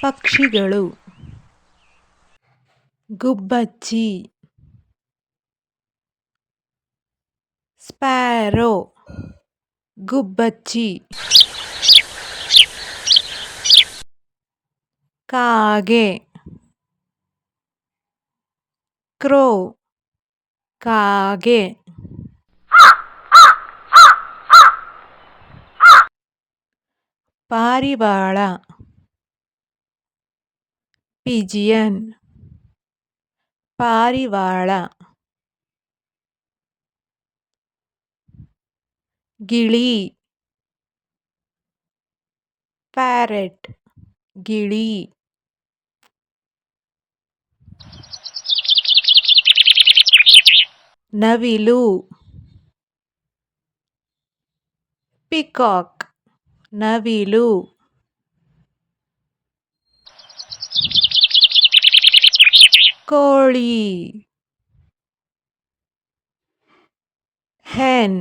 ಪಕ್ಷಿಗಳು ಗುಬ್ಬಚ್ಚಿ ಸ್ಪ್ಯಾರೋ ಗುಬ್ಬಚ್ಚಿ ಕಾಗೆ ಕ್ರೋ ಕಾಗೆ ಪಾರಿವಾಳ ಪಿಜಿಯನ್ ಪಾರಿವಾಳ ಗಿಳಿ ಪ್ಯಾರೆಟ್ ಗಿಳಿ ನವಿಲು ಪಿಕಾಕ್ ನವಿಲು ಕೋಳಿ ಹೆನ್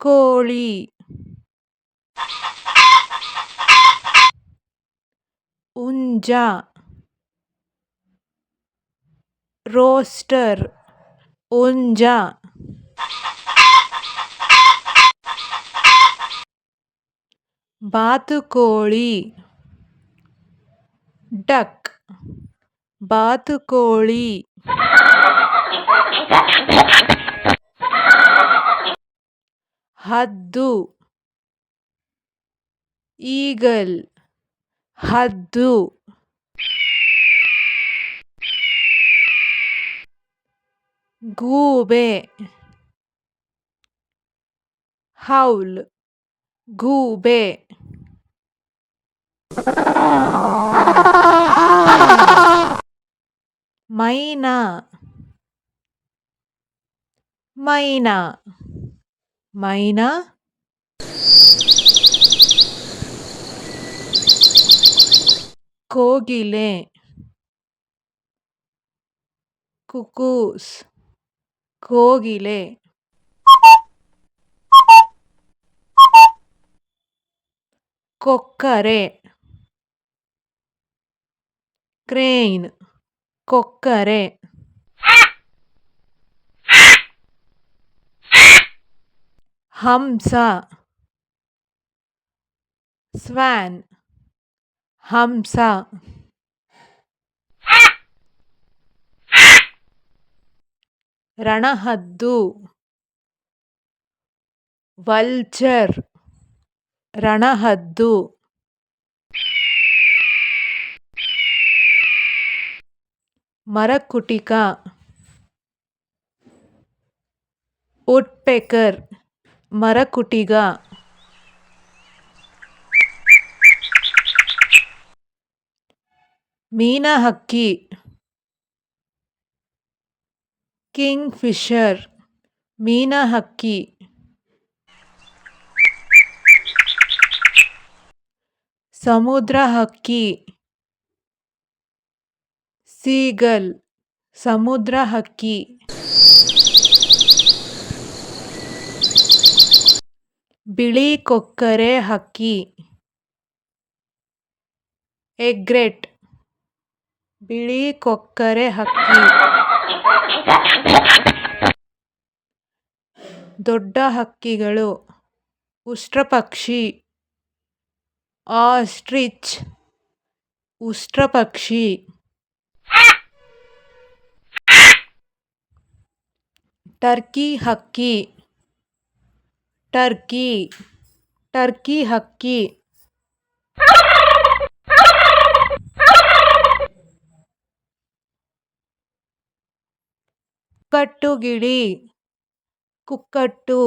ಕೋಳಿ ಹುಂಜ ರೋಸ್ಟರ್ ಹುಂಜ ಬಾತುಕೋಳಿ ಡಕ್ ಬಾತುಕೋಳಿ ಹದ್ದು ಈಗಲ್ ಹದ್ದು ಗೂಬೆ ಹೌಲ್ ಗೂಬೆ ಮೈನಾ ಮೈನಾ ಮೈನಾ ಕೋಗಿಲೆ ಕುಕೂಸ್ ಕೋಗಿಲೆ ಕೊಕ್ಕರೆ ಕ್ರೇನ್ ಕೊಕ್ಕರೆ ಹಂಸ ಸ್ವ್ಯಾನ್ ಹಂಸ ರಣಹದ್ದು ವಲ್ಚರ್ ರಣಹದ್ದು ಮರಕುಟಿಕ ವುಡ್ಪೆಕರ್ ಮರಕುಟಿಗ ಮೀನಹಕ್ಕಿ ಕಿಂಗ್ ಫಿಷರ್ ಮೀನಹಕ್ಕಿ ಸಮುದ್ರ ಹಕ್ಕಿ ಸೀಗಲ್ ಸಮುದ್ರ ಹಕ್ಕಿ ಬಿಳಿ ಕೊಕ್ಕರೆ ಹಕ್ಕಿ ಎಗ್ರೆಟ್ ಬಿಳಿ ಕೊಕ್ಕರೆ ಹಕ್ಕಿ ದೊಡ್ಡ ಹಕ್ಕಿಗಳು ಉಷ್ಟ್ರಪಕ್ಷಿ ಆಸ್ಟ್ರಿಚ್ ಉಷ್ಟ್ರಪಕ್ಷಿ ಟರ್ಕಿ ಹಕ್ಕಿ ಟರ್ಕಿ ಟರ್ಕಿ ಹಕ್ಕಿ ಕುಕ್ಕಟ್ಟುಗಿಳಿ ಕುಕ್ಕಟ್ಟು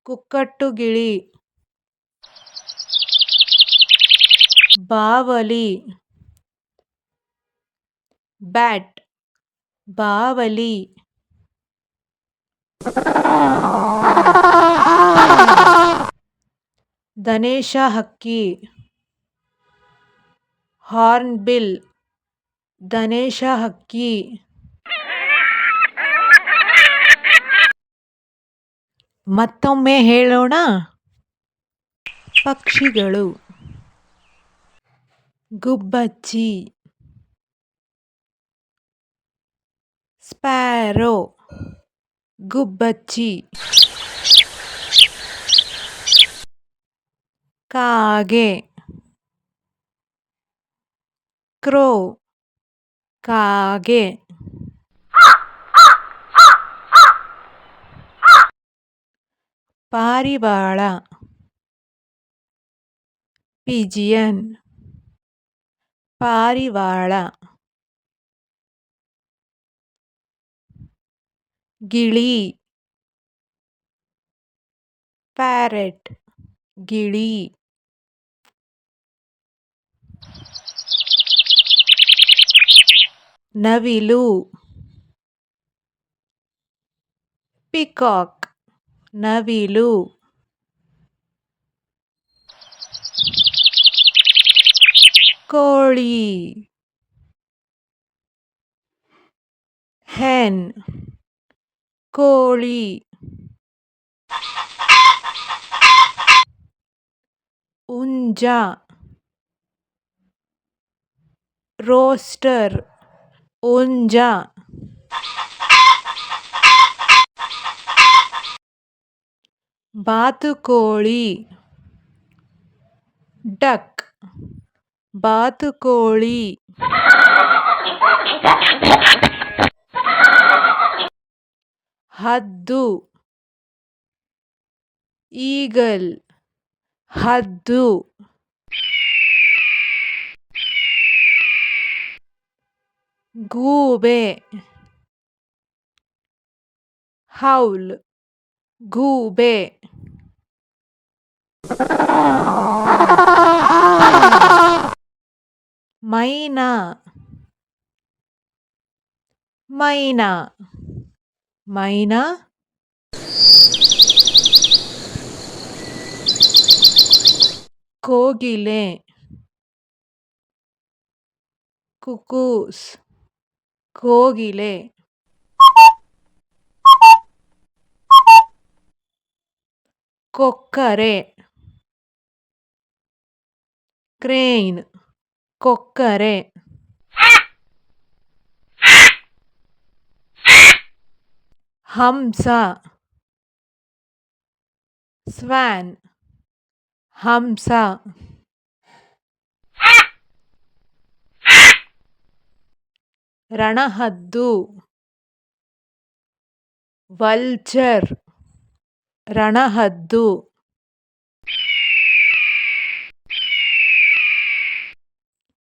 ಕುಕ್ಕಟ್ಟುಗಿಳಿ ಬಾವಲಿ ಬ್ಯಾಟ್ ಬಾವಲಿ ದನೇಶ ಹಕ್ಕಿ ಹಾರ್ನ್ಬಿಲ್ ದನೇಶ ಹಕ್ಕಿ ಮತ್ತೊಮ್ಮೆ ಹೇಳೋಣ. ಪಕ್ಷಿಗಳು ಗುಬ್ಬಚ್ಚಿ ಸ್ಪ್ಯಾರೋ ಗುಬ್ಬಚ್ಚಿ ಕಾಗೆ ಕ್ರೋ ಕಾಗೆ ಪಾರಿವಾಳ ಪಿಜಿಯನ್ ಪಾರಿವಾಳ ಗಿಳಿ ಪ್ಯಾರೆಟ್ ಗಿಳಿ ನವಿಲು ಪಿಕಾಕ್ ನವಿಲು ಕೋಳಿ ಹೆನ್ ಕೋಳಿ ಹುಂಜ ರೋಸ್ಟರ್ ಹುಂಜ ಬಾತುಕೋಳಿ ಡಕ್ ಬಾತುಕೋಳಿ ಹದ್ದು ಈಗಲ್ ಹದ್ದು ಗೂಬೆ ಹೌಲ್ ಗೂಬೆ ಮೈನಾ ಮೈನಾ ಮೈನಾ ಕೋಗಿಲೆ ಕುಕೂಸ್ ಕೋಗಿಲೆ ಕೊಕ್ಕರೆ ಕ್ರೇನ್ ಕೊಕ್ಕರೆ ಹಂಸ ಸ್ವ್ಯಾನ್ ಹಂಸ ರಣಹದ್ದು ವಲ್ಚರ್ ರಣಹದ್ದು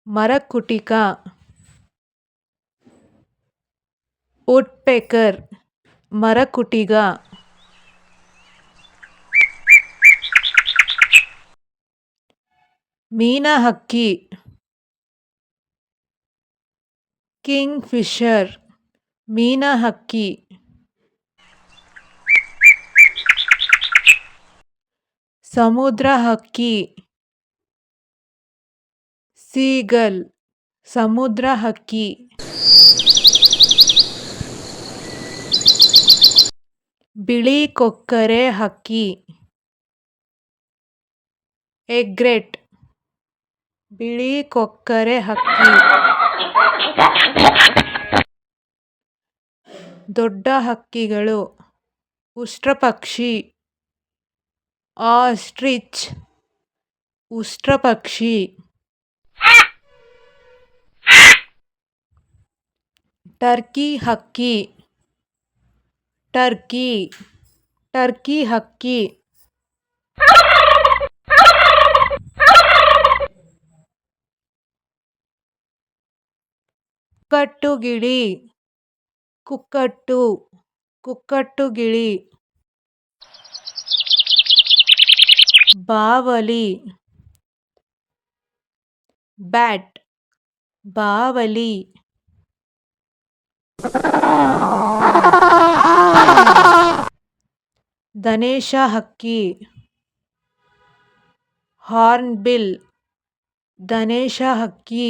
ಮರಕುಟಿಕ ವುಡ್ಪೆಕರ್ ಮರಕುಟಿಗ ಮೀನಹಕ್ಕಿ ಕಿಂಗ್ ಫಿಷರ್ ಮೀನಹಕ್ಕಿ ಸಮುದ್ರ ಹಕ್ಕಿ ಸೀಗಲ್ ಸಮುದ್ರ ಹಕ್ಕಿ ಬಿಳಿ ಕೊಕ್ಕರೆ ಹಕ್ಕಿ ಎಗ್ರೆಟ್ ಬಿಳಿ ಕೊಕ್ಕರೆ ಹಕ್ಕಿ ದೊಡ್ಡ ಹಕ್ಕಿಗಳು ಉಷ್ಟ್ರಪಕ್ಷಿ ಆಸ್ಟ್ರಿಚ್ ಉಷ್ಟ್ರಪಕ್ಷಿ ಟರ್ಕಿ ಹಕ್ಕಿ ಟರ್ಕಿ ಟರ್ಕಿ ಹಕ್ಕಿ ಕುಕ್ಕಟ್ಟುಗಿಳಿ ಕುಕ್ಕಟ್ಟು ಕುಕ್ಕಟ್ಟುಗಿಳಿ ಬಾವಲಿ ಬ್ಯಾಟ್ ಬಾವಲಿ ದನೇಶ ಹಕ್ಕಿ ಹಾರ್ನ್ಬಿಲ್ ದನೇಶ ಹಕ್ಕಿ